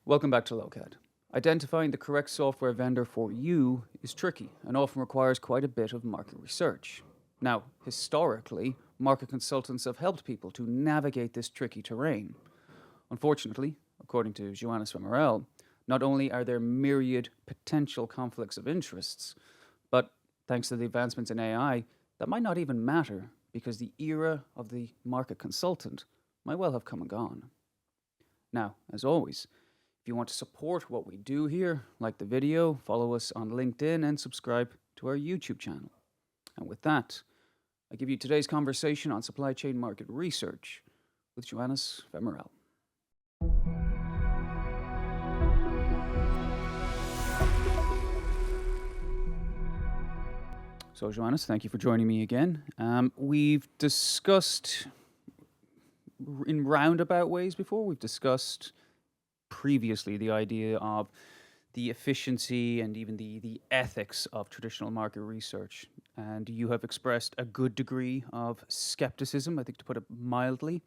Welcome back to Lokad. Identifying the correct software vendor for you is tricky and often requires quite a bit of market research. Now, historically, market consultants have helped people to navigate this tricky terrain. Unfortunately, according to Johannes van Morel, not only are there myriad potential conflicts of interests, but thanks to the advancements in AI, that might not even matter because the era of the market consultant might well have come and gone. Now, as always, if you want to support what we do here, like the video, follow us on LinkedIn, and subscribe to our YouTube channel. And with that, I give you today's conversation on supply chain market research with Johannes van Morel. So, Johannes, thank you for joining me again. We've discussed in roundabout ways before. We've discussed previously the idea of the efficiency and even the ethics of traditional market research. And you have expressed a good degree of skepticism, I think, to put it mildly.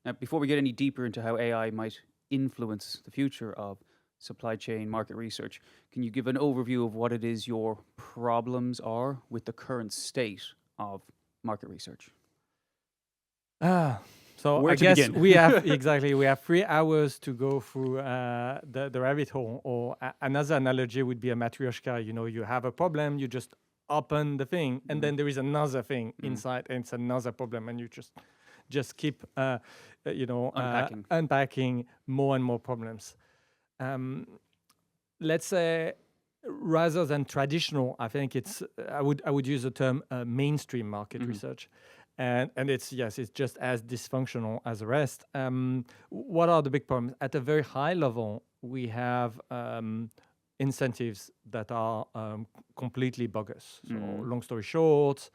Now, before we get any deeper into how AI might influence the future of supply chain market research, can you give an overview of what it is your problems are with the current state of market research? So Where I to guess begin? we have we have 3 hours to go through the rabbit hole. Or another analogy would be a matryoshka. You know, you have a problem, you just open the thing, and then there is another thing inside, and it's another problem, and you just keep unpacking more and more problems. Let's say, rather than traditional, I think it's I would use the term mainstream market research. And it's just as dysfunctional as the rest. What are the big problems? At a very high level, we have incentives that are completely bogus. So long story short,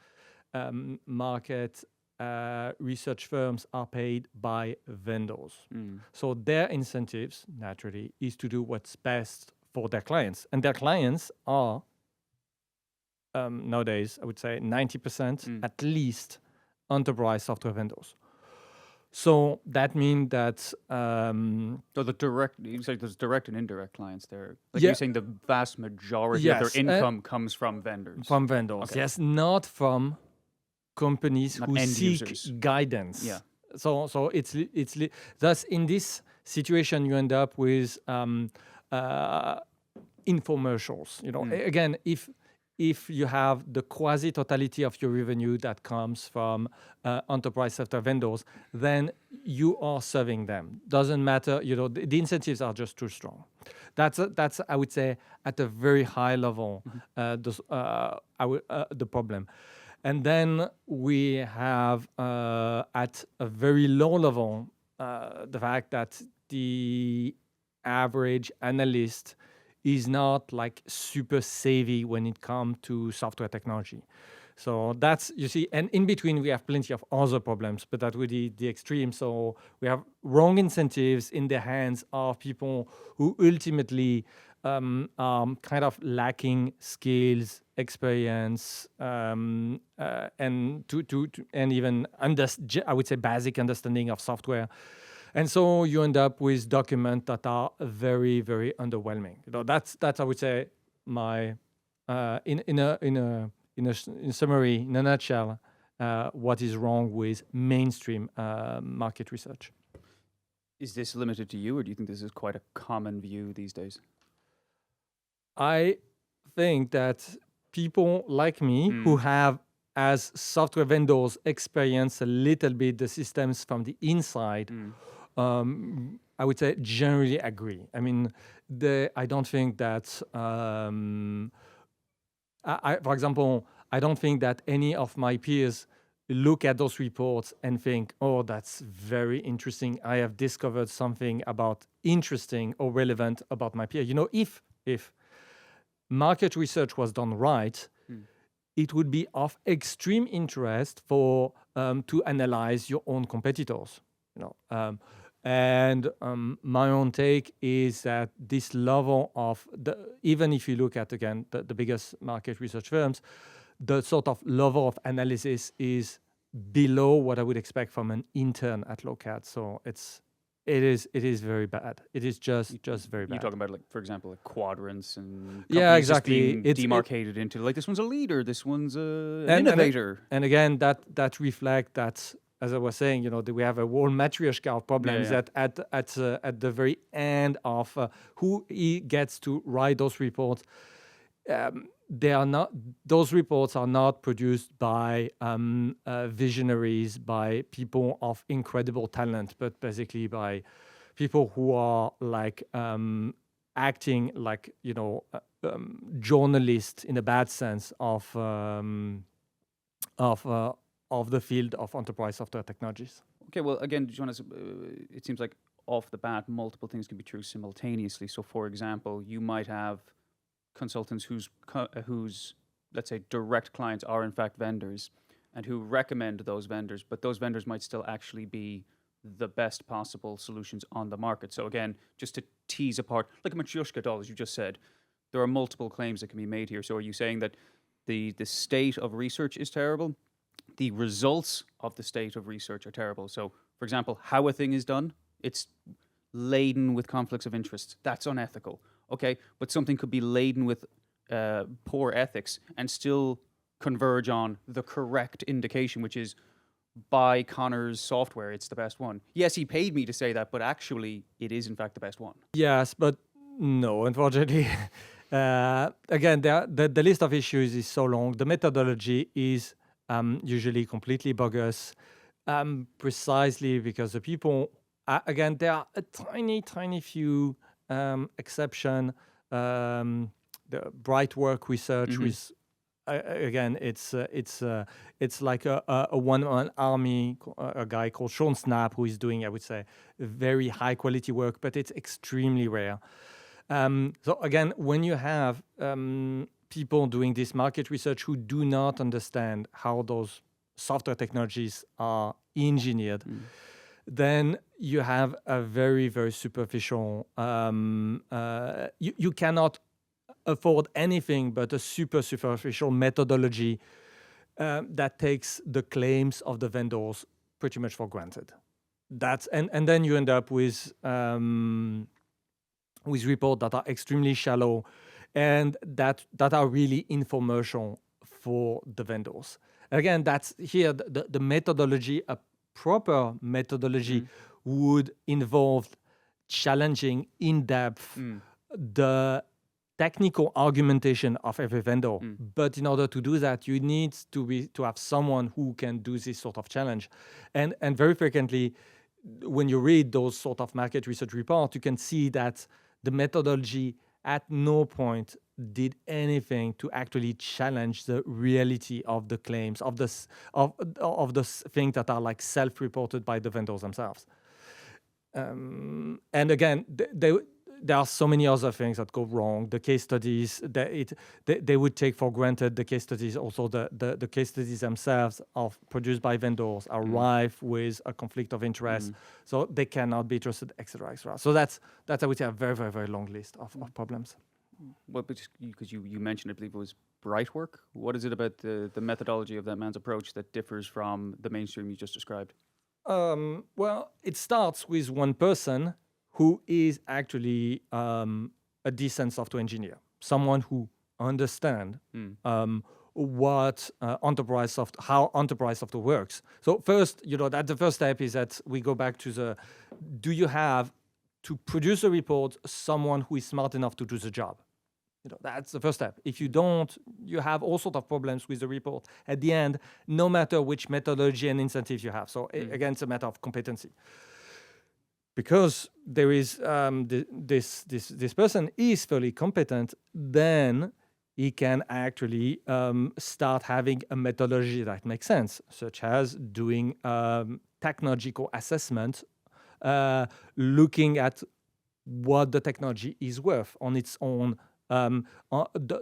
market research firms are paid by vendors. So their incentives, naturally, is to do what's best for their clients. And their clients are, nowadays, I would say 90% at least, enterprise software vendors. So that means that So you say there's direct and indirect clients there. Like you're saying the vast majority of their income comes from vendors. From vendors, Okay. yes, not from companies Not who end seek users. guidance. Yeah. So it's thus in this situation you end up with infomercials. You know, again, if you have the quasi-totality of your revenue that comes from enterprise software vendors, then you are serving them. Doesn't matter, you know, the incentives are just too strong. That's I would say, at a very high level, the problem. And then we have, at a very low level, the fact that the average analyst is not like super savvy when it comes to software technology. So that's, you see, and in between we have plenty of other problems, but that would be the extreme. So we have wrong incentives in the hands of people who ultimately are kind of lacking skills, experience, and even I would say basic understanding of software. And so you end up with documents that are very, very underwhelming. You know, that's I would say my in summary, in a nutshell, what is wrong with mainstream market research. Is this limited to you, or do you think this is quite a common view these days? I think that people like me who have, as software vendors, experience a little bit the systems from the inside, I would say generally agree. I mean, I don't think that, for example, I don't think that any of my peers look at those reports and think, oh, that's very interesting. I have discovered something about interesting or relevant about my peer. You know, if market research was done right, it would be of extreme interest for to analyze your own competitors. You know, and my own take is that this level of even if you look at again the biggest market research firms, the sort of level of analysis is below what I would expect from an intern at Lokad. So it's it is very bad. It is just very You're bad. talking about, like, for example, like quadrants and Yeah, companies just exactly. being demarcated into, like, this one's a leader, this one's an and innovator. and again, that reflect that, as I was saying, that we have a whole matryoshka of problems yeah. that at the very end of who gets to write those reports. They are not; those reports are not produced by visionaries, by people of incredible talent, but basically by people who are like acting like journalists in a bad sense of of the field of enterprise software technologies. Okay, well, again, Jonas, it seems like off the bat, multiple things can be true simultaneously. So, for example, you might have consultants whose, let's say, direct clients are in fact vendors, and who recommend those vendors, but those vendors might still actually be the best possible solutions on the market. So again, just to tease apart, like a Matryoshka doll, as you just said, there are multiple claims that can be made here. So are you saying that the state of research is terrible? The results of the state of research are terrible. So, for example, how a thing is done, it's laden with conflicts of interest. That's unethical. Okay, but something could be laden with poor ethics and still converge on the correct indication, which is buy Connor's software. It's the best one. Yes, he paid me to say that, but actually, it is in fact the best one. Yes, but no, unfortunately. Again, the list of issues is so long. The methodology is usually completely bogus, precisely because the people, again, there are a tiny few exception. The Bright Work research with again, it's like a one-man army, a guy called Sean Snap who is doing, I would say, very high quality work, but it's extremely rare. So again, when you have people doing this market research who do not understand how those software technologies are engineered, then you have a very, very superficial, you cannot afford anything but a superficial methodology that takes the claims of the vendors pretty much for granted. And then you end up with reports that are extremely shallow and that are really infomercial for the vendors. Again, that's here the methodology. A proper methodology would involve challenging in depth the technical argumentation of every vendor. But in order to do that, you need to have someone who can do this sort of challenge. And very frequently, when you read those sort of market research reports, you can see that the methodology at no point did anything to actually challenge the reality of the claims of the things that are like self-reported by the vendors themselves. And again, there are so many other things that go wrong. The case studies, they would take for granted the case studies. Also, the case studies themselves produced by vendors are rife with a conflict of interest, so they cannot be trusted, etc., etc. So that's I would say a very, very, very long list of problems. Well, because you mentioned, I believe it was Bright Work. What is it about the methodology of that man's approach that differs from the mainstream you just described? Well, it starts with one person who is actually a decent software engineer, someone who understands what how enterprise software works. So first, that the first step is that we go back to do you have to produce a report someone who is smart enough to do the job? That's the first step. If you don't, you have all sorts of problems with the report at the end, no matter which methodology and incentive you have. So again, it's a matter of competency. Because there is this person is fairly competent, then he can actually start having a methodology that makes sense, such as doing technological assessment, looking at what the technology is worth on its own.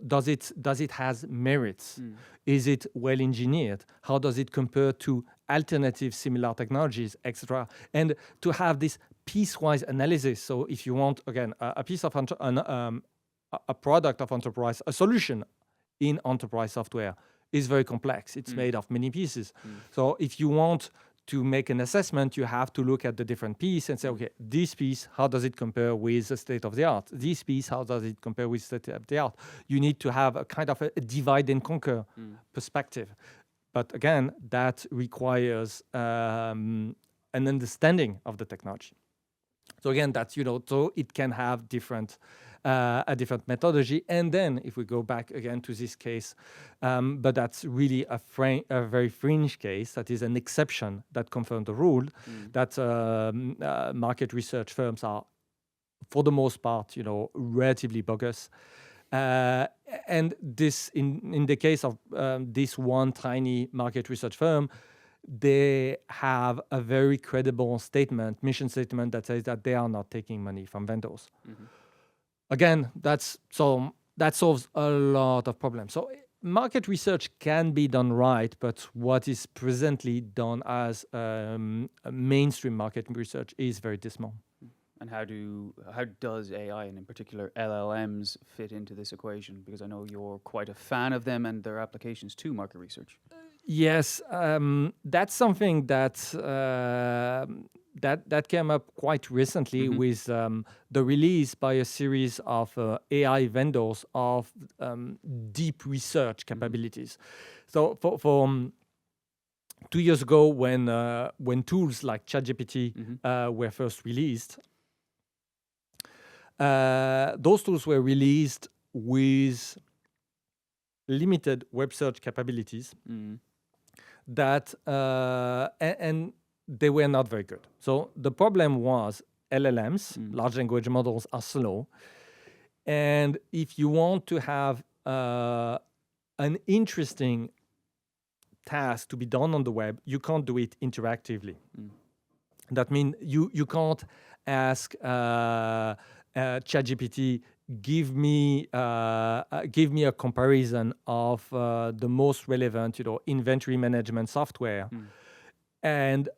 Does it has merits? Is it well engineered? How does it compare to alternative similar technologies, etc.? And to have this piecewise analysis. So if you want, again, a piece of a product of enterprise, a solution in enterprise software is very complex. It's made of many pieces. So if you want to make an assessment, you have to look at the different piece and say, okay, this piece, how does it compare with the state of the art? This piece, how does it compare with the state of the art? You need to have a kind of a divide and conquer perspective. But again, that requires an understanding of the technology. So again, that's, so it can have a different methodology. And then if we go back again to this case, but that's really a very fringe case, that is an exception that confirms the rule, that market research firms are, for the most part, relatively bogus. And this, in the case of this one tiny market research firm, they have a very credible mission statement that says that they are not taking money from vendors. Again, that solves a lot of problems. So market research can be done right, but what is presently done as mainstream market research is very dismal. And how does AI, and in particular LLMs, fit into this equation? Because I know you're quite a fan of them and their applications to market research. Yes, that's something that came up quite recently with the release by a series of AI vendors of deep research capabilities. So for 2 years ago, when tools like ChatGPT were first released, those tools were released with limited web search capabilities that and they were not very good. So the problem was LLMs, large language models, are slow. And if you want to have an interesting task to be done on the web, you can't do it interactively. That means you can't ask ChatGPT, give me a comparison of the most relevant, inventory management software, and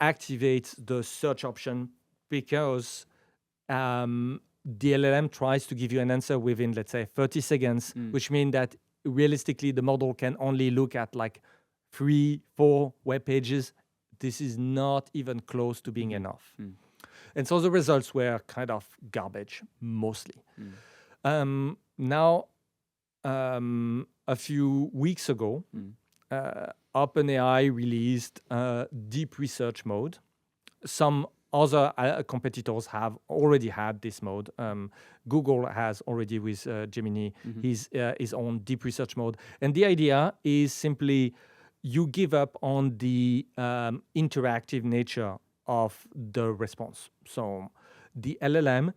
activate the search option, because the LLM tries to give you an answer within, let's say, 30 seconds, which means that realistically the model can only look at like 3-4 web pages. This is not even close to being enough. And so the results were kind of garbage, mostly. Now, a few weeks ago, OpenAI released deep research mode. Some other competitors have already had this mode. Google has already, with Gemini, his own deep research mode. And the idea is simply you give up on the interactive nature of the response. So the LLM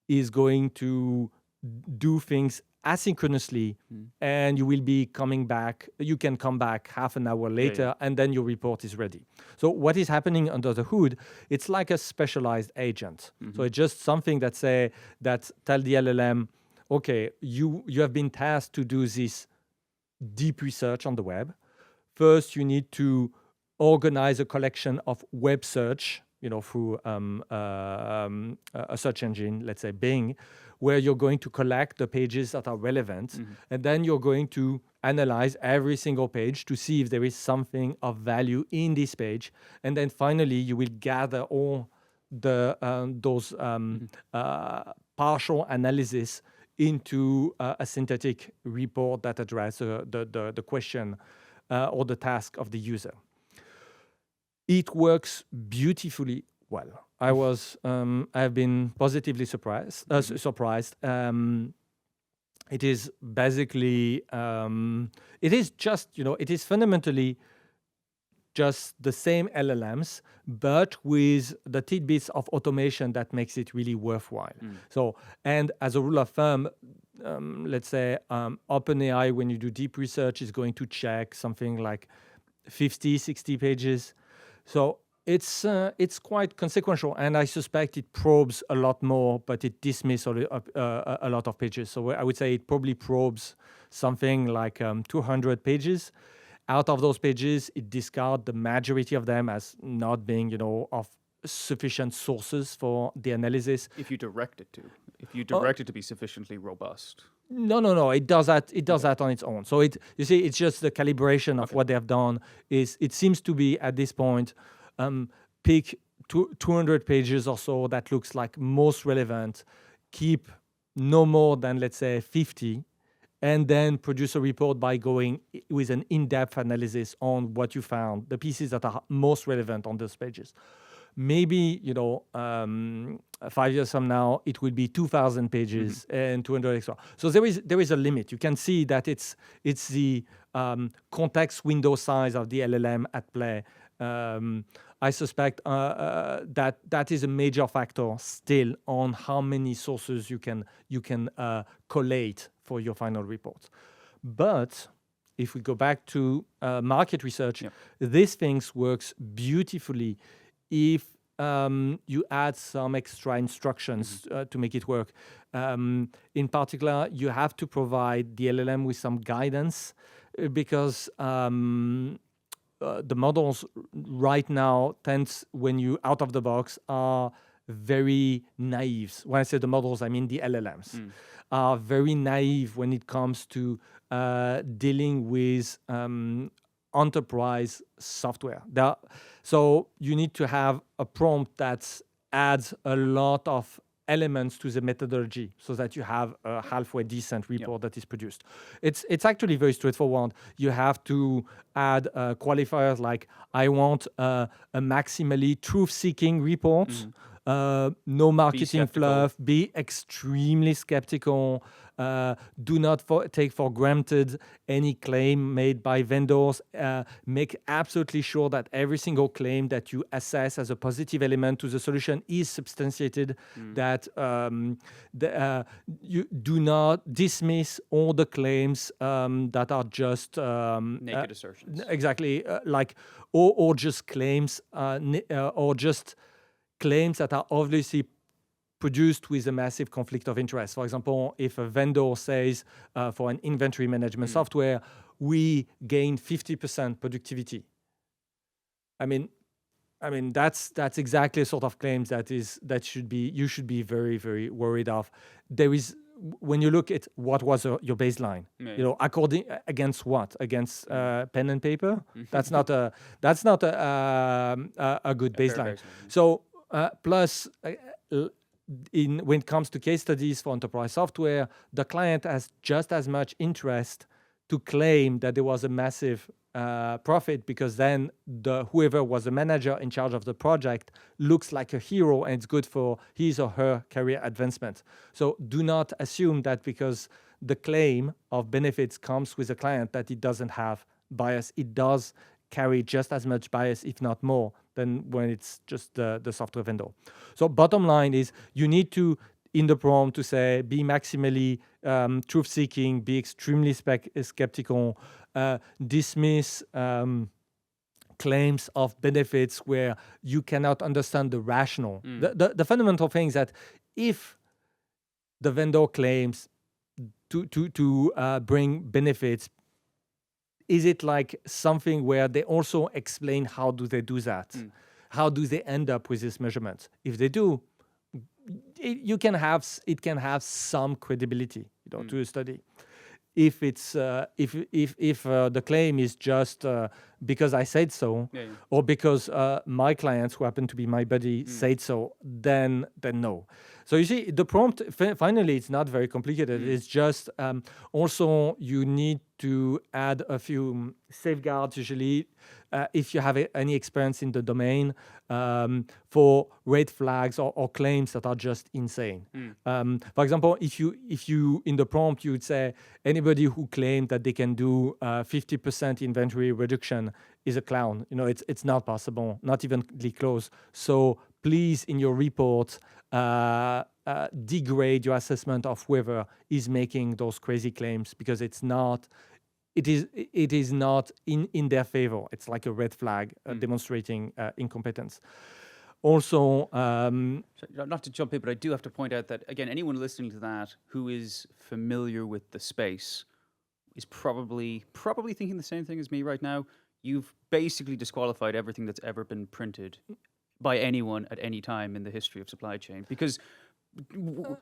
is going to do things asynchronously, and you will be coming back. You can come back half an hour later, and then your report is ready. So what is happening under the hood? It's like a specialized agent. So it's just something that tell the LLM, okay, you have been tasked to do this deep research on the web. First, you need to organize a collection of web search, through a search engine, let's say Bing, where you're going to collect the pages that are relevant, and then you're going to analyze every single page to see if there is something of value in this page, and then finally you will gather all those partial analysis into a synthetic report that addresses the question or the task of the user. It works beautifully well. I've been positively surprised. It is basically, it is just, it is fundamentally just the same LLMs, but with the tidbits of automation that makes it really worthwhile. So, and as a rule of thumb, let's say OpenAI, when you do deep research, is going to check something like 50, 60 pages. So it's quite consequential, and I suspect it probes a lot more, but it dismisses a lot of pages. So I would say it probably probes something like 200 pages. Out of those pages, it discards the majority of them as not being, of sufficient sources for the analysis. If you direct it to be sufficiently robust. No. It does that. It does that on its own. So you see, it's just the calibration of what they have done. It seems to be at this point, pick 200 pages or so that looks like most relevant. Keep no more than, let's say, 50, and then produce a report by going with an in-depth analysis on what you found, the pieces that are most relevant on those pages. Maybe 5 years from now it will be 2,000 pages and 200 extra. So there is a limit. You can see that it's the context window size of the LLM at play. I suspect that is a major factor still on how many sources you can collate for your final report. But if we go back to market research, these things works beautifully if you add some extra instructions to make it work. In particular, you have to provide the LLM with some guidance because the models right now when you out of the box, are very naive. When I say the models, I mean the LLMs are very naive when it comes to dealing with enterprise software. So you need to have a prompt that adds a lot of elements to the methodology so that you have a halfway decent report that is produced. It's actually very straightforward. You have to add qualifiers like, I want a maximally truth-seeking report, no marketing fluff, be extremely skeptical, do not take for granted any claim made by vendors, make absolutely sure that every single claim that you assess as a positive element to the solution is substantiated, that you do not dismiss all the claims that are just naked assertions. Exactly, or just claims, or just claims that are obviously produced with a massive conflict of interest. For example, if a vendor says for an inventory management software, we gain 50% productivity. I mean, that's exactly the sort of claims you should be very, very worried of. There is, when you look at what was your baseline, according against what? Against pen and paper? That's not a good baseline. So plus, when it comes to case studies for enterprise software, the client has just as much interest to claim that there was a massive profit, because then whoever was the manager in charge of the project looks like a hero, and it's good for his or her career advancement. So do not assume that because the claim of benefits comes with a client that it doesn't have bias. It does carry just as much bias, if not more, than when it's just the software vendor. So bottom line is, you need to, in the prompt, to say, be maximally truth-seeking, be extremely skeptical, dismiss claims of benefits where you cannot understand the rationale. The fundamental thing is that if the vendor claims to bring benefits, is it like something where they also explain how do they do that? How do they end up with these measurements? If they do, it can have some credibility, to a study. If it's if the claim is just because I said so, or because my clients, who happen to be my buddy, said so, then no. So you see, the prompt, finally, it's not very complicated. It's just also you need to add a few safeguards, usually, if you have any experience in the domain, for red flags or claims that are just insane. For example, if you in the prompt, you would say, anybody who claimed that they can do 50% inventory reduction is a clown. It's not possible, not even close. So please, in your report, degrade your assessment of whoever is making those crazy claims, because it is not in their favor. It's like a red flag demonstrating incompetence. Also, not to jump in, but I do have to point out that, again, anyone listening to that who is familiar with the space is probably thinking the same thing as me right now. You've basically disqualified everything that's ever been printed by anyone at any time in the history of supply chain, because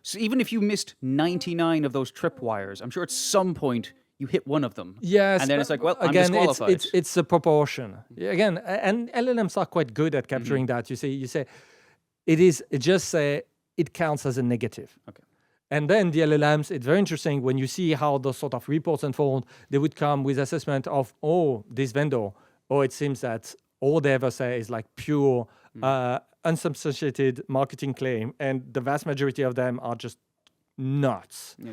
So even if you missed 99 of those tripwires, I'm sure at some point you hit one of them. Yes, And then it's like, well, I'm again, disqualified. it's a proportion. Again, and LLMs are quite good at capturing that. You say it just say it counts as a negative. Okay. And then the LLMs, it's very interesting when you see how those sort of reports unfold. They would come with assessment of, this vendor, it seems that all they ever say is like pure, unsubstantiated marketing claim, and the vast majority of them are just nuts. Yeah.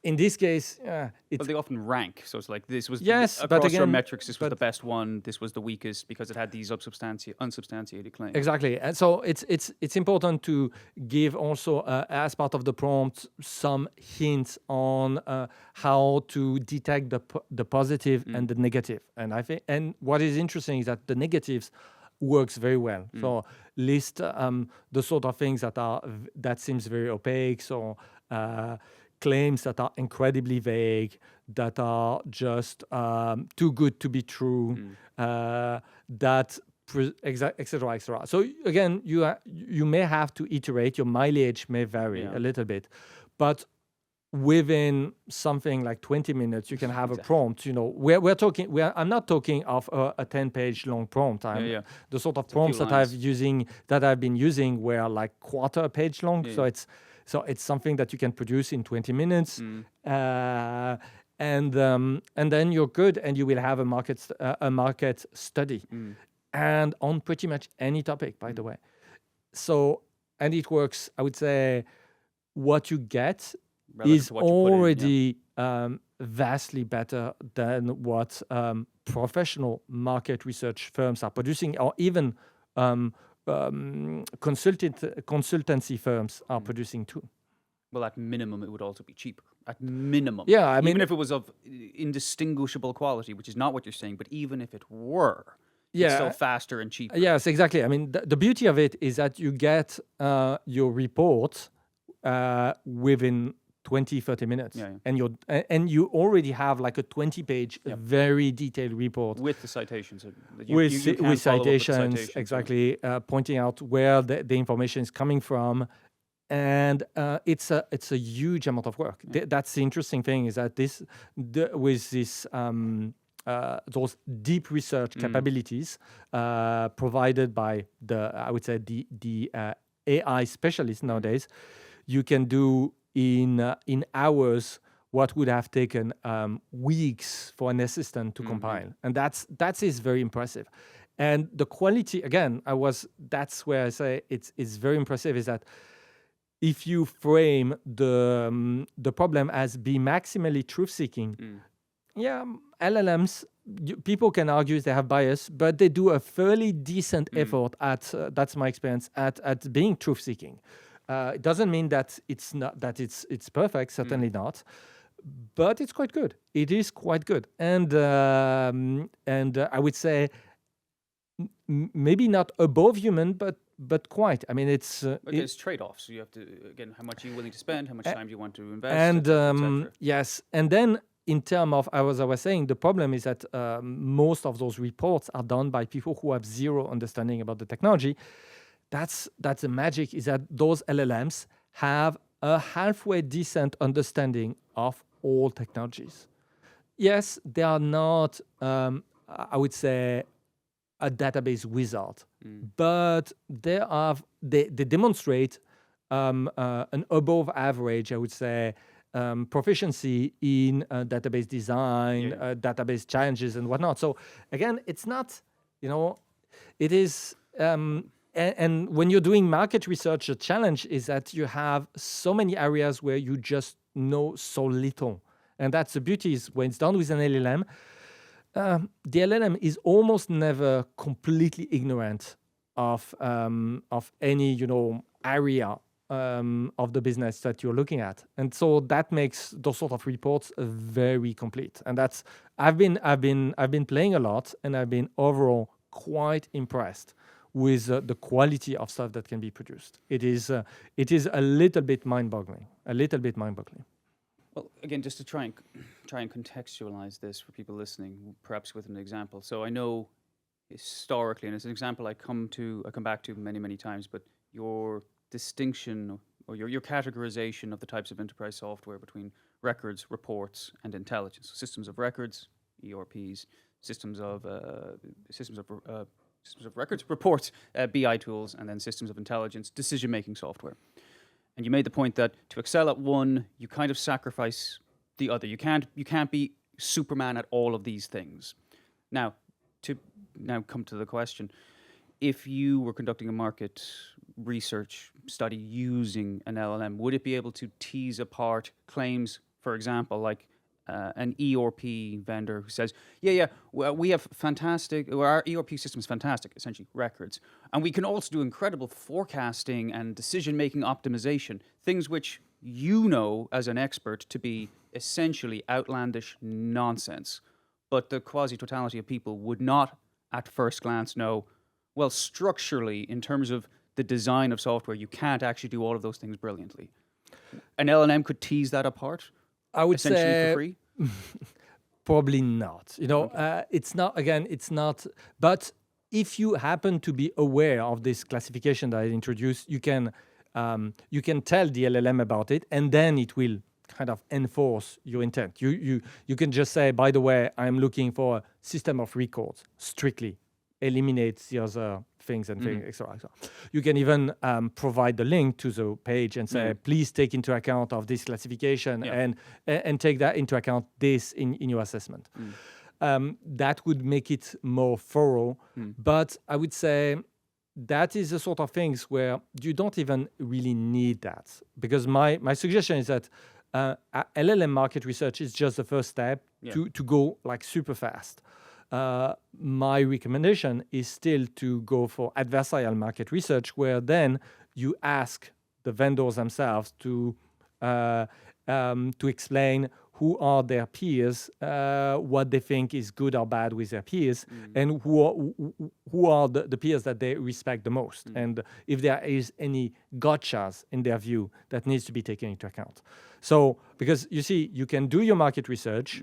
In this case, But they often rank. So it's like this was Yes, but across your again- metrics, this was the best one, this was the weakest because it had these unsubstantiated claims. exactly. And so it's important to give also, as part of the prompt, some hints on how to detect the positive and the negative. And I think, and what is interesting is that the negatives works very well. So list the sort of things that seems very opaque. So claims that are incredibly vague, that are just too good to be true, that etc. etc. So again, you may have to iterate. Your mileage may vary a little bit, but within something like 20 minutes, you can have a prompt. We're talking. I'm not talking of a 10-page long prompt. The sort of prompts that I've been using were like quarter page long. So it's something that you can produce in 20 minutes, and then you're good, and you will have a market study, and on pretty much any topic, by the way. So, and it works. I would say what you get is already vastly better than what professional market research firms are producing, or even consultancy firms are producing too. Well, at minimum, it would also be cheaper. At minimum. Yeah, I mean, even if it was of indistinguishable quality, which is not what you're saying, but even if it were, it's still faster and cheaper. Yes, exactly. I mean, the beauty of it is that you get your report within 20-30 minutes, and you already have like a 20-page very detailed report with the citations, with citations, exactly, pointing out where the information is coming from, and it's a huge amount of work. That's the interesting thing, is that with this those deep research capabilities provided by the AI specialists nowadays, you can do in hours what would have taken weeks for an assistant to compile, and that is very impressive. And the quality, again, that's where I say it's very impressive, is that if you frame the problem as be maximally truth-seeking, LLMs, people can argue they have bias, but they do a fairly decent effort at that's my experience at being truth-seeking. It doesn't mean that it's perfect, certainly not, but it's quite good. It is quite good, and I would say maybe not above human, but quite. I mean, it's trade-offs. So you have to, again, how much are you willing to spend, how much time do you want to invest, and etc. yes, and then in terms of, as I was saying, the problem is that most of those reports are done by people who have zero understanding about the technology. That's the magic, is that those LLMs have a halfway decent understanding of all technologies. Yes, they are not, I would say, a database wizard, but they demonstrate an above average, I would say, proficiency in database design, database challenges, and whatnot. So again, it's not, it is. And when you're doing market research, the challenge is that you have so many areas where you just know so little. And that's the beauty, is when it's done with an LLM, the LLM is almost never completely ignorant of any, area of the business that you're looking at. And so that makes those sort of reports very complete. And that's, I've been playing a lot, and I've been overall quite impressed with the quality of stuff that can be produced. It is a little bit mind-boggling. Well, again, just to try and contextualize this for people listening, perhaps with an example. So I know historically, and it's an example I come back to many, many times, but your distinction or your categorization of the types of enterprise software between records, reports, and intelligence. Systems of records, ERPs, systems of records, reports, BI tools, and then systems of intelligence, decision-making software. And you made the point that to excel at one, you kind of sacrifice the other. You can't be Superman at all of these things. Now, to come to the question, if you were conducting a market research study using an LLM, would it be able to tease apart claims, for example, like an ERP vendor who says, well, we have fantastic, or our ERP system is fantastic, essentially records. And we can also do incredible forecasting and decision-making optimization, things which you know as an expert to be essentially outlandish nonsense. But the quasi-totality of people would not at first glance know, well, structurally, in terms of the design of software, you can't actually do all of those things brilliantly. An LLM could tease that apart, I would essentially say for free? probably not. It's not, again, it's not, but if you happen to be aware of this classification that I introduced, you can tell the LLM about it, and then it will kind of enforce your intent. You can just say, by the way, I'm looking for a system of records, strictly eliminate the other things and things, etc. You can even provide the link to the page and say, please take into account of this classification and take that into account this in your assessment. That would make it more thorough. But I would say that is the sort of things where you don't even really need that. Because my suggestion is that LLM market research is just the first step to go like super fast. My recommendation is still to go for adversarial market research, where then you ask the vendors themselves to explain who are their peers, what they think is good or bad with their peers, and who are the peers that they respect the most, and if there is any gotchas in their view that needs to be taken into account. So, because you see, you can do your market research,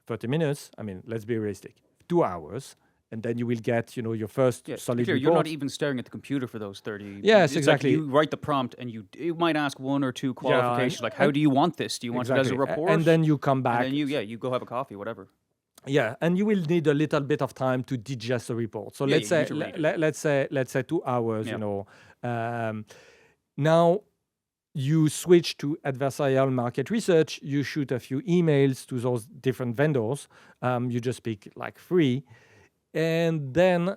30 minutes, I mean, let's be realistic, 2 hours, and then you will get, your first solid report. You're not even staring at the computer for those 30. Yes, it's exactly. Like you write the prompt, and you might ask one or two qualifications, like how do you want this? Do you want it as a report? And then you come back. And then you go have a coffee, whatever. Yeah, and you will need a little bit of time to digest the report. So let's say 2 hours. Now you switch to adversarial market research. You shoot a few emails to those different vendors. You just pick like 3, and then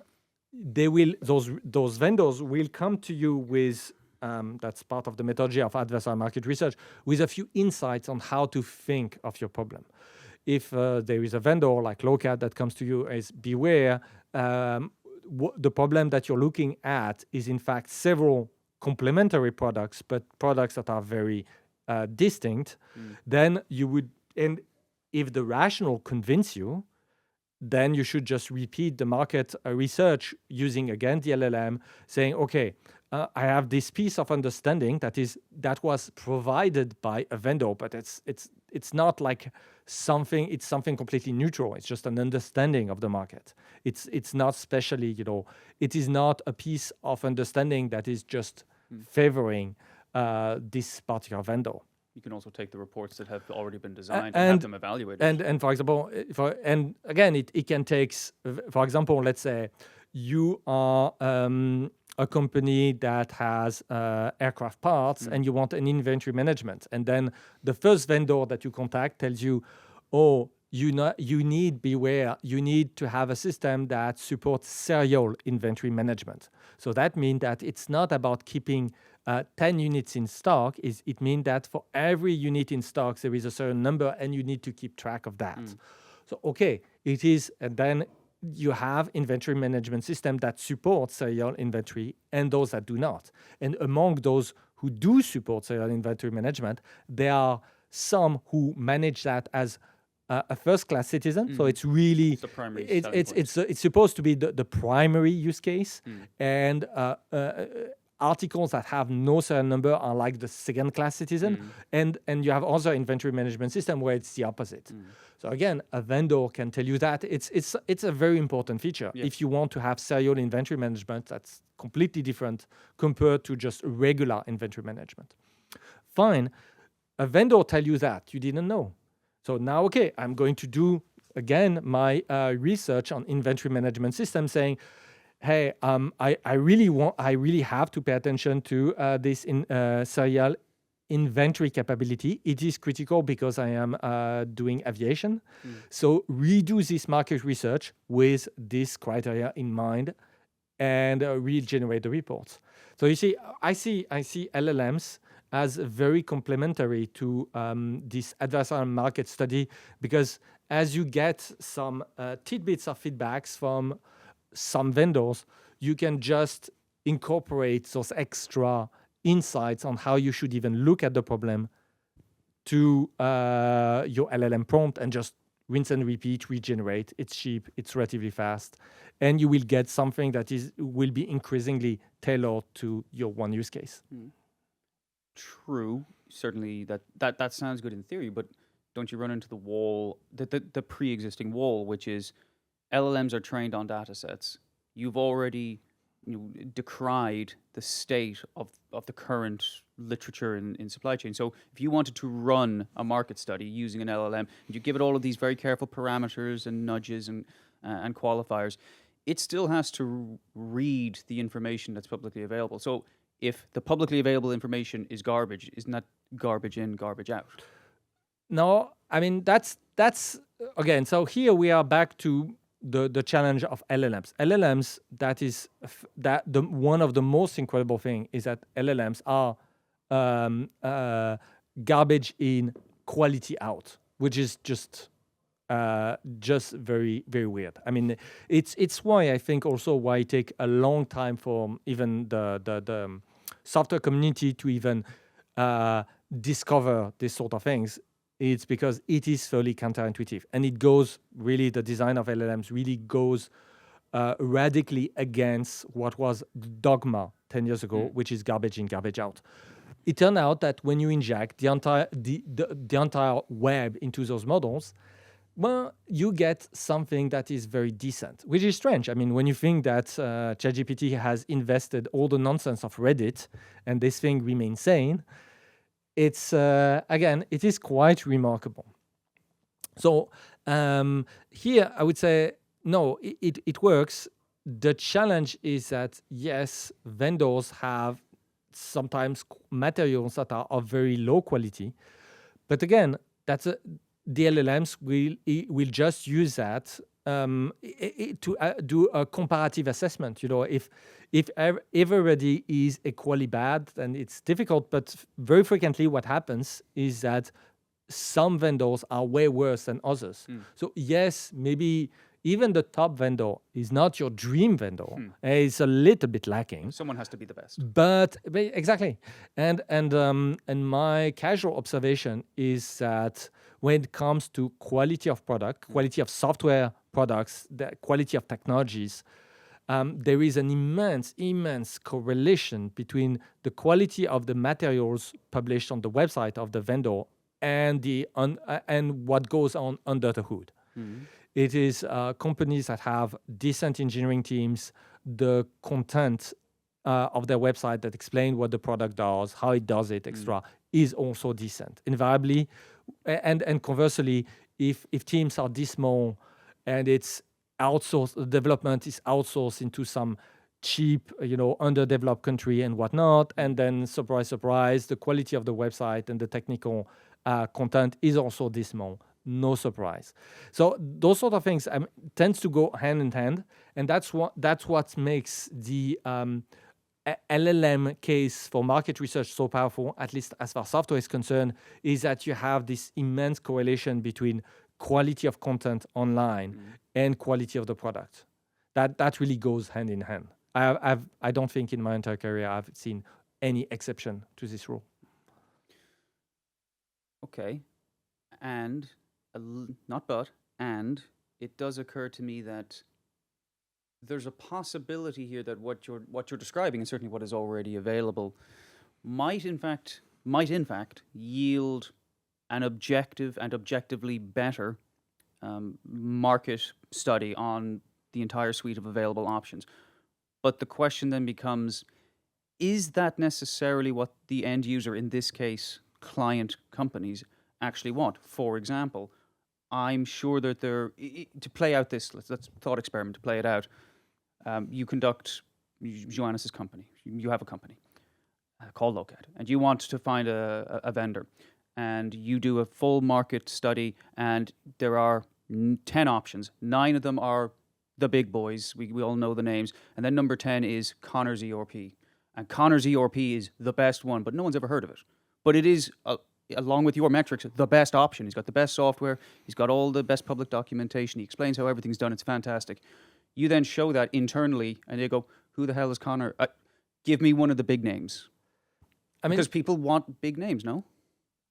those vendors will come to you with that's part of the methodology of adversarial market research, with a few insights on how to think of your problem. If there is a vendor like Lokad that comes to you, is beware, the problem that you're looking at is in fact several complementary products, but products that are very distinct, then you would, and if the rationale convince you, then you should just repeat the market research using, again, the LLM, saying, okay, I have this piece of understanding that was provided by a vendor, but it's not like something, it's something completely neutral. It's just an understanding of the market. It's not specially, it is not a piece of understanding that is just favoring this particular vendor. You can also take the reports that have already been designed and have them evaluated. And for example, and again, it can take, for example, let's say you are a company that has aircraft parts and you want an inventory management. And then the first vendor that you contact tells you, oh, you need to have a system that supports serial inventory management. So that means that it's not about keeping 10 units in stock. It means that for every unit in stock, there is a certain number and you need to keep track of that. So, okay, it is, and then you have inventory management system that supports serial inventory and those that do not. And among those who do support serial inventory management, there are some who manage that as a first-class citizen. So it's really, it's supposed to be the primary use case. And articles that have no serial number are like the second-class citizen. And you have other inventory management system where it's the opposite. So again, a vendor can tell you that it's a very important feature. If you want to have serial inventory management, that's completely different compared to just regular inventory management. Fine. A vendor tell you that you didn't know. So now, okay, I'm going to do again my research on inventory management system, saying, hey, I really have to pay attention to this serial inventory capability. It is critical because I am doing aviation. So redo this market research with this criteria in mind and regenerate the reports. So you see, I see LLMs as very complementary to this adversarial market study, because as you get some tidbits of feedbacks from some vendors, you can just incorporate those extra insights on how you should even look at the problem to your LLM prompt and just rinse and repeat, regenerate. It's cheap, it's relatively fast, and you will get something that will be increasingly tailored to your one use case. True. Certainly that sounds good in theory, but don't you run into the wall, the pre-existing wall, which is LLMs are trained on data sets. You've already decried the state of the current literature in supply chain. So if you wanted to run a market study using an LLM, and you give it all of these very careful parameters and nudges and qualifiers, it still has to read the information that's publicly available. So if the publicly available information is garbage, isn't that garbage in, garbage out? No, I mean, that's again, so here we are back to the challenge of LLMs. LLMs, one of the most incredible thing is that LLMs are garbage in, quality out, which is just very, very weird. I mean, it's why I think also why it take a long time for even the software community to even discover these sort of things. It's because it is fairly counterintuitive, and it goes really, the design of LLMs really goes radically against what was dogma 10 years ago, which is garbage in, garbage out. It turned out that when you inject the entire web into those models, well, you get something that is very decent, which is strange. I mean, when you think that ChatGPT has invested all the nonsense of Reddit and this thing remains sane, it's again, it is quite remarkable. So here I would say, no, it works. The challenge is that, yes, vendors have sometimes materials that are of very low quality. But again, the LLMs will just use that to do a comparative assessment. You know, if everybody is equally bad, then it's difficult. But very frequently what happens is that some vendors are way worse than others. So yes, maybe even the top vendor is not your dream vendor. It's a little bit lacking. Someone has to be the best. But exactly. And my casual observation is that when it comes to quality of product, quality of software products, the quality of technologies, there is an immense correlation between the quality of the materials published on the website of the vendor and and what goes on under the hood. It is companies that have decent engineering teams, the content of their website that explain what the product does, how it does it, etc., is also decent. Invariably, and conversely, if teams are this small and it's outsourced, the development is outsourced into some cheap, underdeveloped country and whatnot, and then surprise, the quality of the website and the technical content is also dismal. No surprise. So those sort of things tends to go hand in hand, and that's what makes the LLM case for market research so powerful, at least as far as software is concerned, is that you have this immense correlation between quality of content online and quality of the product. That really goes hand in hand. I don't think in my entire career I've seen any exception to this rule. Okay, and it does occur to me that there's a possibility here that what you're describing, and certainly what is already available, might in fact yield an objective and objectively better market study on the entire suite of available options. But the question then becomes, is that necessarily what the end user, in this case, client companies, actually want? For example, I'm sure that to play out this, let's thought experiment, to play it out, you conduct Joannes's company. You have a company called Lokad, and you want to find a vendor, and you do a full market study, and there are 10 options. 9 of them are the big boys. We all know the names. And then number 10 is Connor's ERP. And Connor's ERP is the best one, but no one's ever heard of it. But it is, along with your metrics, the best option. He's got the best software. He's got all the best public documentation. He explains how everything's done. It's fantastic. You then show that internally, and they go, who the hell is Connor? Give me one of the big names. I mean, because people want big names, no?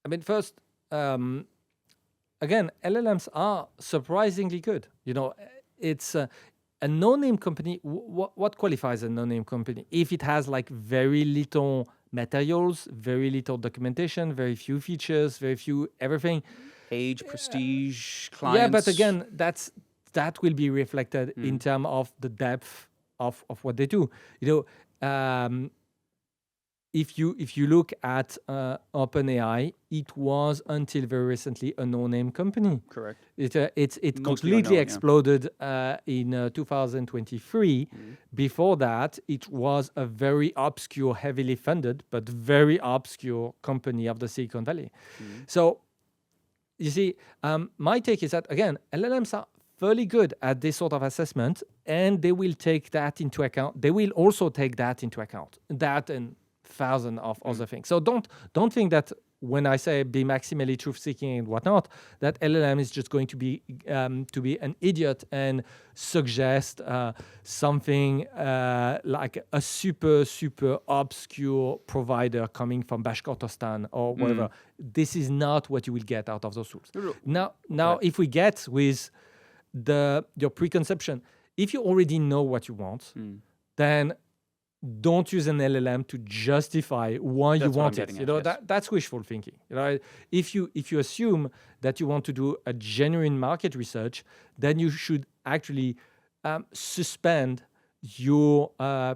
I mean, first, again, LLMs are surprisingly good. You know, it's a no-name company. What qualifies a no-name company? If it has like very little materials, very little documentation, very few features, very few everything. Age, prestige, clients. Yeah, but again, that will be reflected in terms of the depth of what they do. You know, if you look at OpenAI, it was until very recently a no-name company. Correct. It completely exploded in 2023. Before that, it was a very obscure, heavily funded, but very obscure company of the Silicon Valley. So, you see, my take is that, again, LLMs are fairly good at this sort of assessment, and they will take that into account. They will also take that into account. That and thousands of other things. So don't think that when I say be maximally truth-seeking and whatnot, that LLM is just going to be an idiot and suggest something like a super obscure provider coming from Bashkortostan or whatever. This is not what you will get out of those tools. Now, if we get with your preconception, if you already know what you want, then don't use an LLM to justify why you want it. You know, that's wishful thinking. You know, if you assume that you want to do a genuine market research, then you should actually suspend your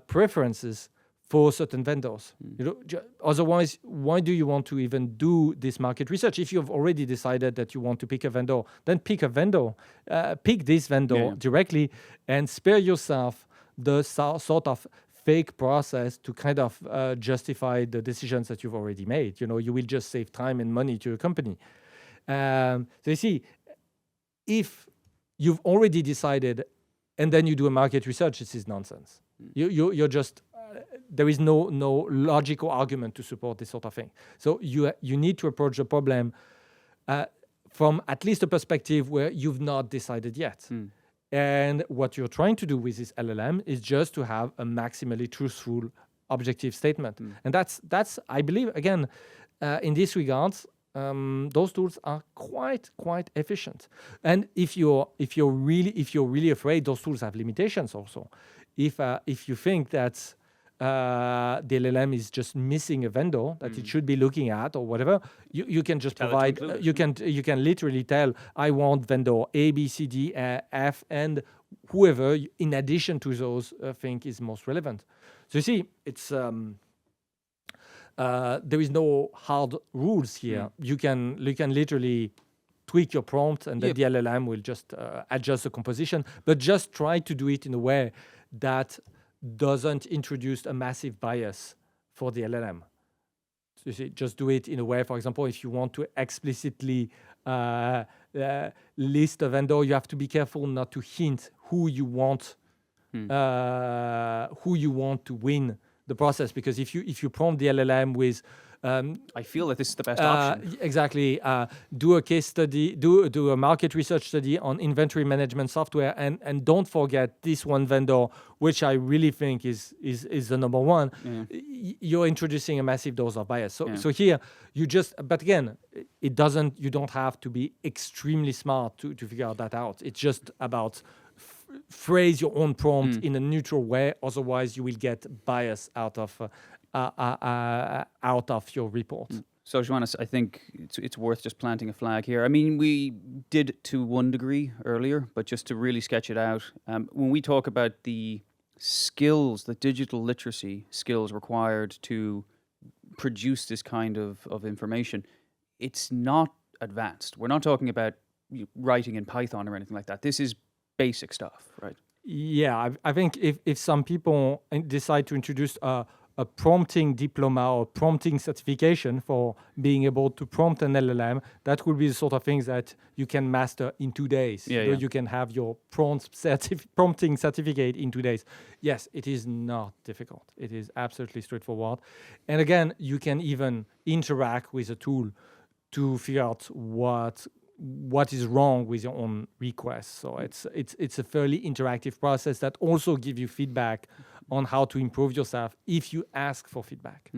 preferences for certain vendors. You know, otherwise, why do you want to even do this market research? If you've already decided that you want to pick a vendor, then pick a vendor, pick this vendor directly, and spare yourself the sort of fake process to kind of justify the decisions that you've already made. You know, you will just save time and money to your company. So you see, if you've already decided and then you do a market research, this is nonsense. You're just there is no logical argument to support this sort of thing. So you need to approach the problem from at least a perspective where you've not decided yet. And what you're trying to do with this LLM is just to have a maximally truthful, objective statement. And that's I believe, again, in this regard, those tools are quite efficient. And if you're really afraid, those tools have limitations also. If you think that the LLM is just missing a vendor that it should be looking at or whatever, you can just provide, you can literally tell, I want vendor A, B, C, D, F, and whoever, in addition to those, think is most relevant. So you see, it's there is no hard rules here. You can literally tweak your prompt, and then the LLM will just adjust the composition, but just try to do it in a way that doesn't introduce a massive bias for the LLM. So you see, just do it in a way, for example, if you want to explicitly list a vendor, you have to be careful not to hint who you want to win the process, because if you prompt the LLM with I feel that this is the best option. Exactly. Do a case study, do a market research study on inventory management software, and don't forget this one vendor, which I really think is the number one. You're introducing a massive dose of bias. So here but again, you don't have to be extremely smart to figure that out. It's just about phrase your own prompt in a neutral way. Otherwise, you will get bias out of your report. So, Joannes, I think it's worth just planting a flag here. I mean, we did to one degree earlier, but just to really sketch it out, when we talk about the skills, the digital literacy skills required to produce this kind of information, it's not advanced. We're not talking about writing in Python or anything like that. This is basic stuff, right? Yeah, I think if some people decide to introduce a prompting diploma or prompting certification for being able to prompt an LLM, that will be the sort of things that you can master in 2 days. Yeah, You know, yeah. you can have your prompting certificate in 2 days. Yes, it is not difficult. It is absolutely straightforward. And again, you can even interact with a tool to figure out what is wrong with your own request. So it's a fairly interactive process that also give you feedback on how to improve yourself if you ask for feedback.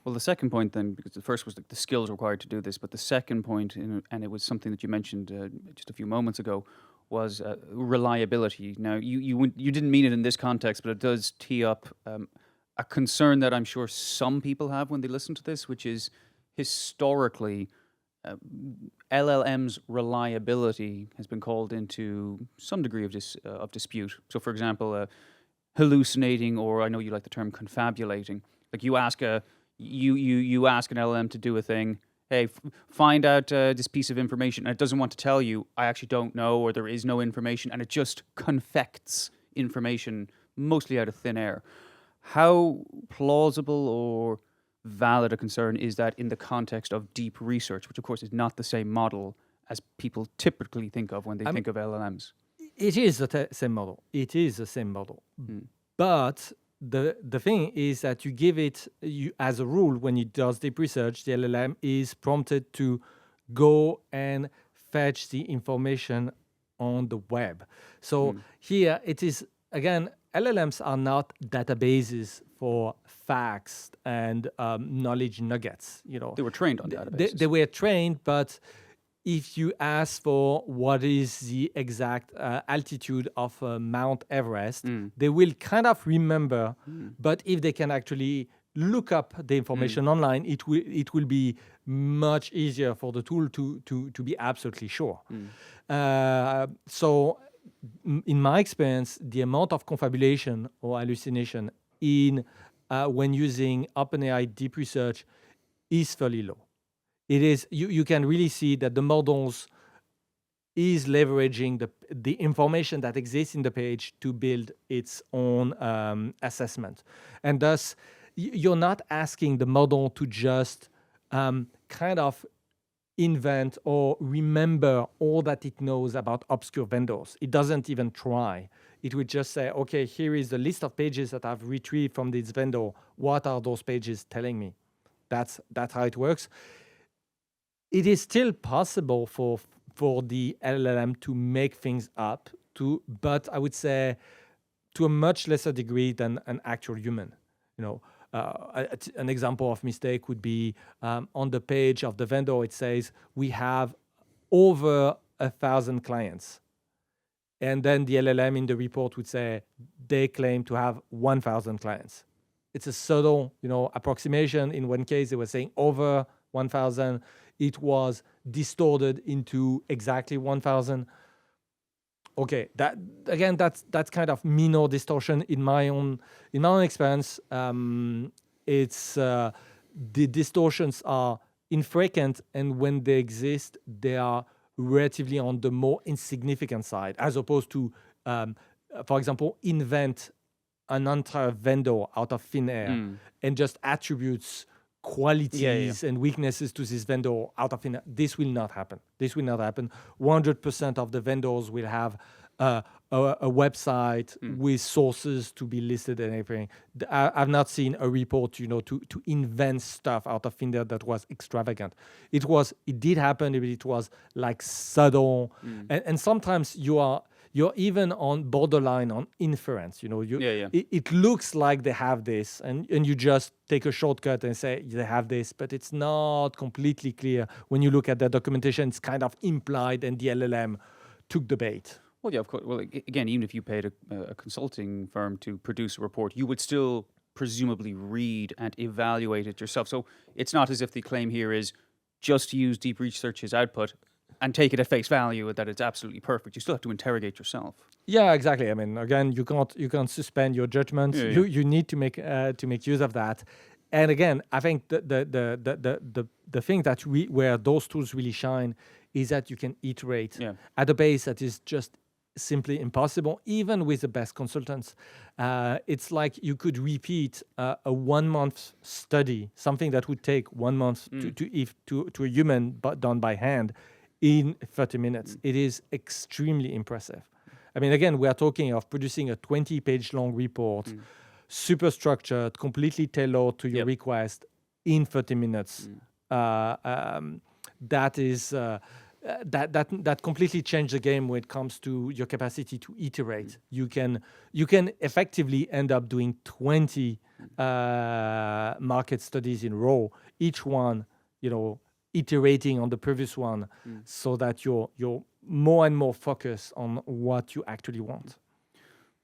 Well, the second point then, because the first was the skills required to do this, but the second point, and it was something that you mentioned just a few moments ago, was reliability. Now, you didn't mean it in this context, but it does tee up a concern that I'm sure some people have when they listen to this, which is historically LLM's reliability has been called into some degree of dispute. So, for example, hallucinating, or I know you like the term confabulating. Like you ask an LLM to do a thing. Hey, find out this piece of information, and it doesn't want to tell you. I actually don't know, or there is no information, and it just confects information mostly out of thin air. How plausible or valid a concern is that in the context of deep research, which of course is not the same model as people typically think of when they think of LLMs? It is the same model. It is the same model. But the thing is that you give it, as a rule, when it does deep research, the LLM is prompted to go and fetch the information on the web. So here it is, again, LLMs are not databases for facts and knowledge nuggets. You know, They were trained on databases. they were trained, but if you ask for what is the exact altitude of Mount Everest, they will kind of remember. But if they can actually look up the information online, it will be much easier for the tool to be absolutely sure. So, in my experience, the amount of confabulation or hallucination in when using OpenAI deep research is fairly low. It is you can really see that the models is leveraging the information that exists in the page to build its own assessment, and thus you're not asking the model to just kind of invent or remember all that it knows about obscure vendors. It doesn't even try. It would just say, okay, here is the list of pages that I've retrieved from this vendor. What are those pages telling me? That's how it works. It is still possible for the LLM to make things up, but I would say to a much lesser degree than an actual human. You know, an example of mistake would be on the page of the vendor. It says we have over 1,000 clients, and then the LLM in the report would say they claim to have 1,000 clients. It's a subtle, approximation. In one case, they were saying over 1,000. It was distorted into exactly 1,000. Okay, that's kind of minor distortion in my own experience. It's the distortions are infrequent, and when they exist, they are relatively on the more insignificant side, as opposed to, for example, invent an entire vendor out of thin air and just attributes qualities and weaknesses to this vendor out of thin air. This will not happen. 100% of the vendors will have a website with sources to be listed and everything. I've not seen a report, to invent stuff out of thin air that was extravagant. It did happen, but it was like subtle. And sometimes you're even on borderline on inference. It looks like they have this, and you just take a shortcut and say they have this, but it's not completely clear. When you look at the documentation, it's kind of implied, and the LLM took the bait. Well, yeah, of course. Well, again, even if you paid a consulting firm to produce a report, you would still presumably read and evaluate it yourself. So it's not as if the claim here is just use deep research's output and take it at face value that it's absolutely perfect. You still have to interrogate yourself. Yeah, exactly. I mean, again, you can't suspend your judgments. Yeah, You need to make use of that. And again, I think the thing that where those tools really shine is that you can iterate at a pace that is just simply impossible, even with the best consultants. It's like you could repeat a 1 month study, something that would take 1 month to a human, but done by hand, in 30 minutes. It is extremely impressive. I mean, again, we are talking of producing a 20-page long report, super structured, completely tailored to your request in 30 minutes. That is that completely changed the game when it comes to your capacity to iterate. You can effectively end up doing 20 market studies in a row, each one, iterating on the previous one, so that you're more and more focused on what you actually want.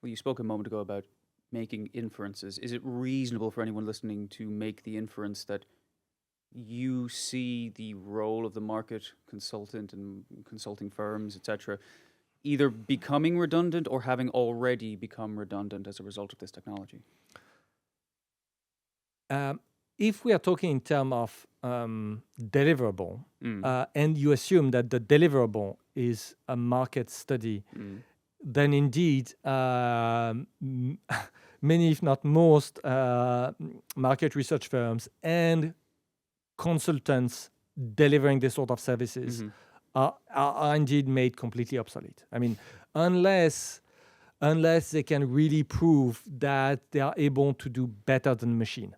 Well, you spoke a moment ago about making inferences. Is it reasonable for anyone listening to make the inference that you see the role of the market consultant and consulting firms, etc., either becoming redundant or having already become redundant as a result of this technology? If we are talking in terms of deliverable, and you assume that the deliverable is a market study, then indeed many, if not most, market research firms and consultants delivering this sort of services are indeed made completely obsolete. I mean, unless they can really prove that they are able to do better than the machine.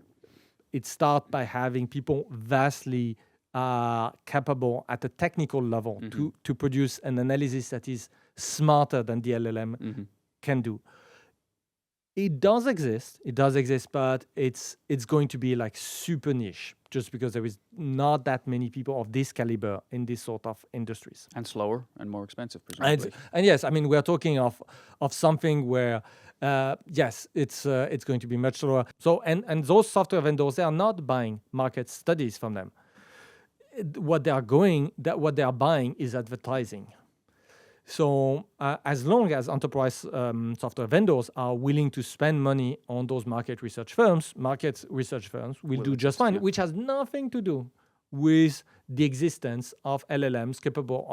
It starts by having people vastly capable at a technical level to produce an analysis that is smarter than the LLM can do. It does exist, but it's going to be like super niche, just because there is not that many people of this caliber in this sort of industries. And slower and more expensive, presumably. And yes, I mean, we're talking of something where, yes, it's going to be much slower. So, and those software vendors, they are not buying market studies from them. What they are buying is advertising. So as long as enterprise software vendors are willing to spend money on those market research firms will do just fine, which has nothing to do with the existence of LLMs capable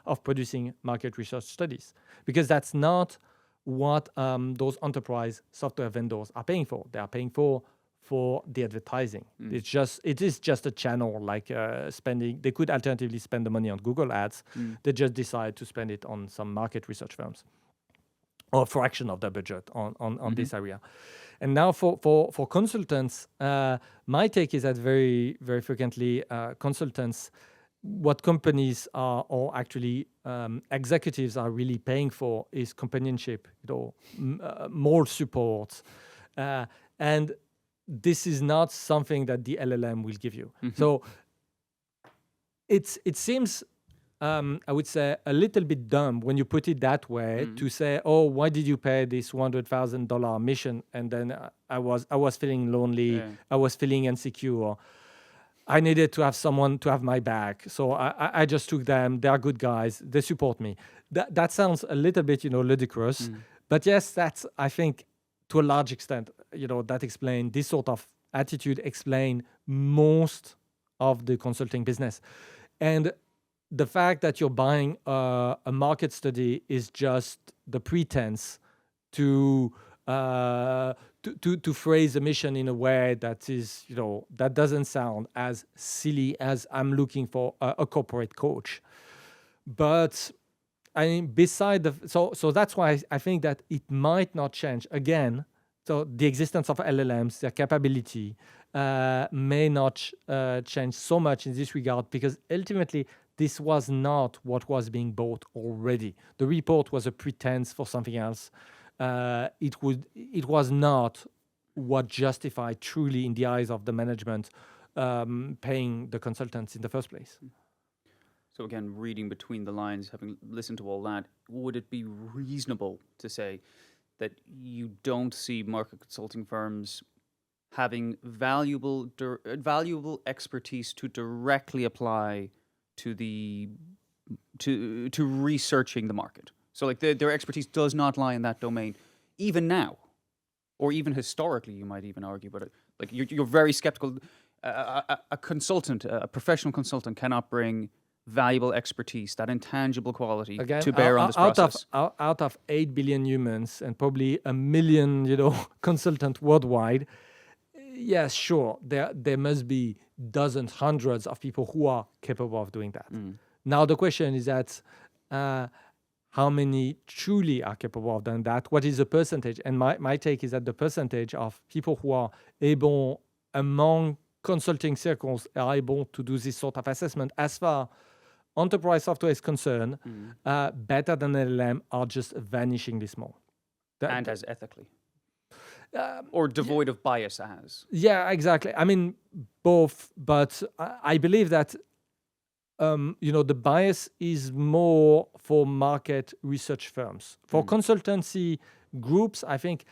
of producing market research studies, because that's not what those enterprise software vendors are paying for. They are paying for the advertising. It is just a channel, like spending. They could alternatively spend the money on Google ads. They just decide to spend it on some market research firms, or a fraction of their budget on this area. And now for consultants, my take is that very, very frequently consultants, what companies are, or actually executives are really paying for, is companionship, more support, and this is not something that the LLM will give you. So it seems, I would say, a little bit dumb when you put it that way, to say, oh, why did you pay this $100,000 mission? And then I was feeling lonely, I was feeling insecure. I needed to have someone to have my back. So I just took them. They are good guys. They support me. That sounds a little bit, ludicrous. But yes, that's, I think, to a large extent, that explain this sort of attitude, explain most of the consulting business. And the fact that you're buying a market study is just the pretense to phrase a mission in a way that is, that doesn't sound as silly as I'm looking for a corporate coach. But I mean, so that's why I think that it might not change again. So the existence of LLMs, their capability, may not change so much in this regard, because ultimately this was not what was being bought already. The report was a pretense for something else. It was not what justified truly, in the eyes of the management, paying the consultants in the first place. So again, reading between the lines, having listened to all that, would it be reasonable to say that you don't see market consulting firms having valuable expertise to directly apply to the to researching the market. So like their expertise does not lie in that domain, even now, or even historically. You might even argue, but like you're very skeptical. A consultant, a professional consultant, cannot bring valuable expertise, that intangible quality, Again, to bear on this out process. out of 8 billion humans and probably a million, consultant worldwide, yes, sure, there must be dozens, hundreds of people who are capable of doing that. Now the question is that how many truly are capable of doing that? What is the percentage? And my take is that the percentage of people who are able among consulting circles are able to do this sort of assessment as far enterprise software is concerned, better than LLM are just vanishingly small. And as ethically. Or devoid of bias as. Yeah, exactly. I mean, both, but I believe that the bias is more for market research firms. For consultancy groups, I think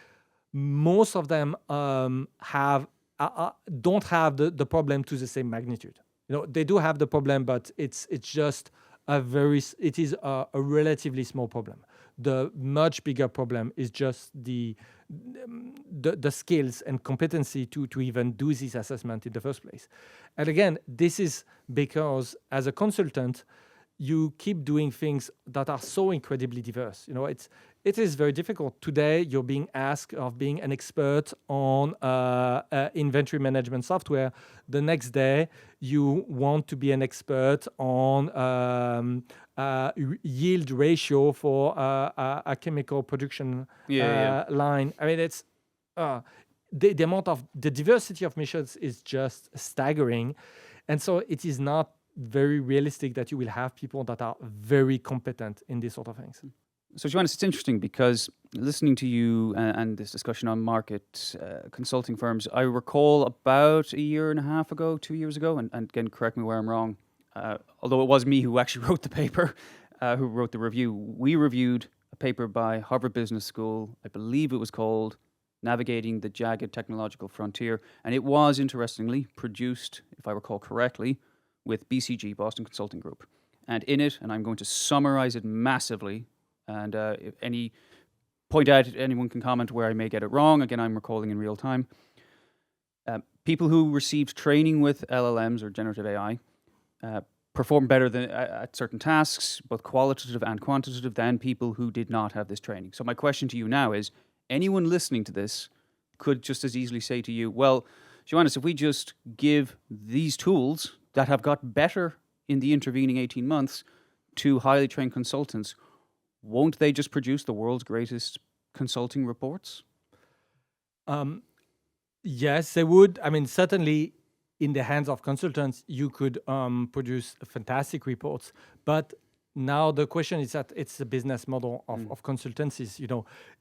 most of them don't have the problem to the same magnitude. They do have the problem, but it's just it is a relatively small problem. The much bigger problem is just the skills and competency to even do this assessment in the first place. And again, this is because as a consultant, you keep doing things that are so incredibly diverse. It is very difficult. Today, you're being asked of being an expert on inventory management software. The next day, you want to be an expert on yield ratio for a chemical production line. I mean, it's the amount of the diversity of missions is just staggering, and so it is not very realistic that you will have people that are very competent in these sort of things. So, Johannes, it's interesting because listening to you and this discussion on market consulting firms, I recall about a year and a half ago, 2 years ago, and again, correct me where I'm wrong, although it was me who actually wrote the paper, who wrote the review. We reviewed a paper by Harvard Business School. I believe it was called Navigating the Jagged Technological Frontier. And it was, interestingly, produced, if I recall correctly, with BCG, Boston Consulting Group. And in it, and I'm going to summarize it massively, and if any point out, anyone can comment where I may get it wrong. Again, I'm recalling in real time. People who received training with LLMs or generative AI perform better than at certain tasks, both qualitative and quantitative, than people who did not have this training. So my question to you now is, anyone listening to this could just as easily say to you, well, Johannes, if we just give these tools that have got better in the intervening 18 months to highly trained consultants, won't they just produce the world's greatest consulting reports? Yes, they would. I mean, certainly in the hands of consultants, you could produce fantastic reports. But now the question is that it's the business model of consultancies.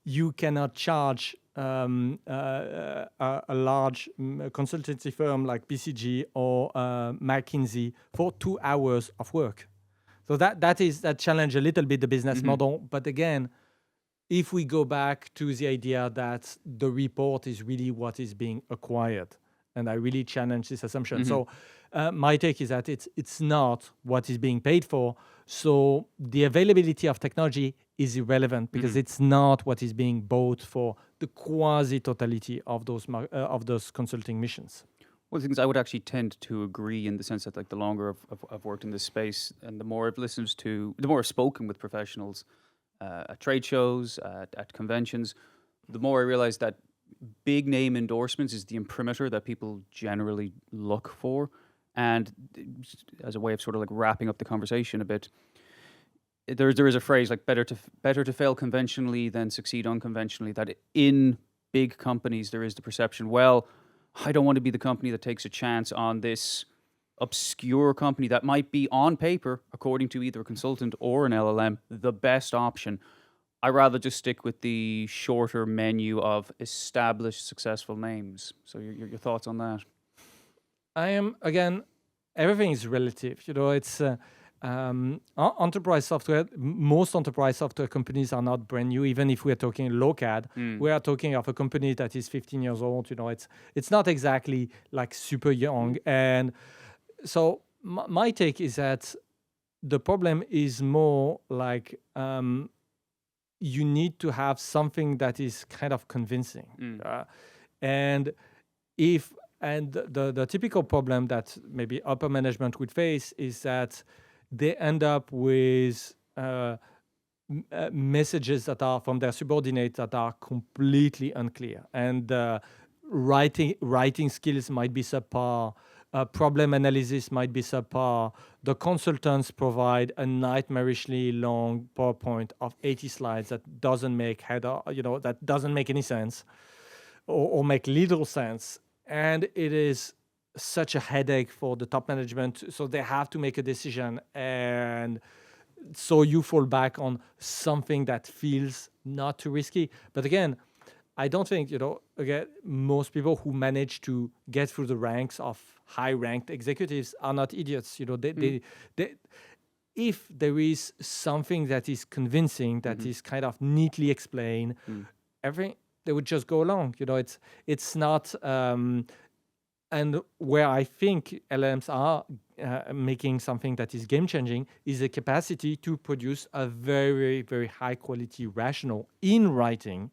You cannot charge a large consultancy firm like BCG or McKinsey for 2 hours of work. So that challenge a little bit the business model. But again, if we go back to the idea that the report is really what is being acquired, and I really challenge this assumption. So my take is that it's not what is being paid for. So the availability of technology is irrelevant because it's not what is being bought for the quasi-totality of those consulting missions. One of the things I would actually tend to agree in the sense that, like, the longer I've worked in this space and the more I've listened to, the more I've spoken with professionals at trade shows, at conventions, the more I realize that big name endorsements is the imprimatur that people generally look for. And as a way of sort of like wrapping up the conversation a bit, there is a phrase like better to fail conventionally than succeed unconventionally, that in big companies there is the perception, well, I don't want to be the company that takes a chance on this obscure company that might be on paper, according to either a consultant or an LLM, the best option. I rather just stick with the shorter menu of established successful names. So your thoughts on that? Again, everything is relative. It's enterprise software. Most enterprise software companies are not brand new. Even if we're talking Lokad, we are talking of a company that is 15 years old. It's not exactly like super young. And so my take is that the problem is more like you need to have something that is kind of convincing. And if and the typical problem that maybe upper management would face is that they end up with messages that are from their subordinates that are completely unclear, and writing skills might be subpar, problem analysis might be subpar. The consultants provide a nightmarishly long PowerPoint of 80 slides that doesn't make that doesn't make any sense, or make little sense, and it is such a headache for the top management. So they have to make a decision, and so you fall back on something that feels not too risky. But again, I don't think, again, most people who manage to get through the ranks of high-ranked executives are not idiots. They if there is something that is convincing, that is kind of neatly explained, everything, they would just go along. It's not. And where I think LLMs are making something that is game-changing is the capacity to produce a very, very high-quality rationale in writing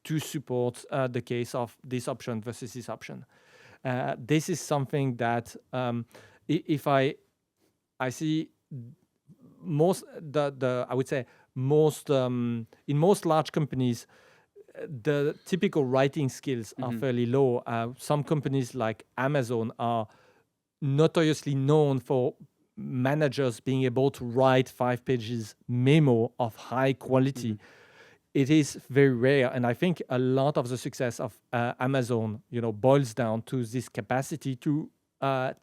to support the case of this option versus this option. This is something that if I see most I would say most in most large companies, the typical writing skills are fairly low. Some companies like Amazon are notoriously known for managers being able to write 5 pages memo of high quality. It is very rare, and I think a lot of the success of Amazon, boils down to this capacity to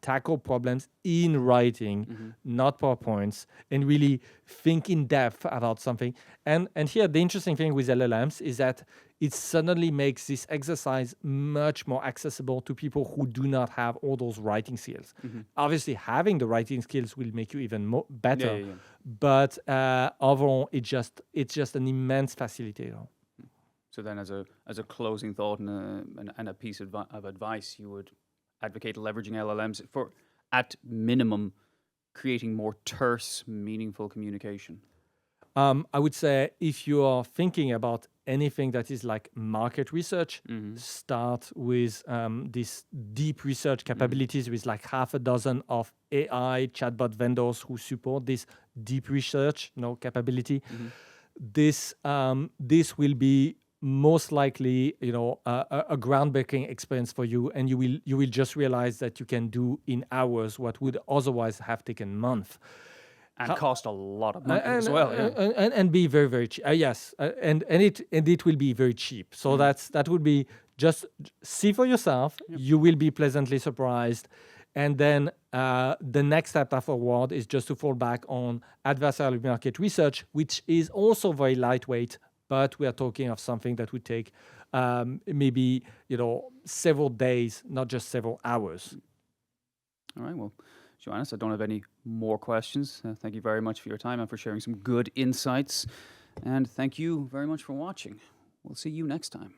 tackle problems in writing, not PowerPoints, and really think in depth about something. And here, the interesting thing with LLMs is that it suddenly makes this exercise much more accessible to people who do not have all those writing skills. Obviously, having the writing skills will make you even better, but overall, it's just an immense facilitator. So then, as a closing thought and a piece of advice, you would advocate leveraging LLMs for, at minimum, creating more terse, meaningful communication? I would say if you are thinking about anything that is like market research, start with these deep research capabilities with like half a dozen of AI chatbot vendors who support this deep research capability. This will be most likely, a groundbreaking experience for you, and you will just realize that you can do in hours what would otherwise have taken months. And cost a lot of money as well, and be very, very cheap. Yes, and it will be very cheap. So that would be just see for yourself. You will be pleasantly surprised, and then the next step forward is just to fall back on adversarial market research, which is also very lightweight. But we are talking of something that would take maybe several days, not just several hours. All right. Well, Johannes, I don't have any more questions. Thank you very much for your time and for sharing some good insights. And thank you very much for watching. We'll see you next time.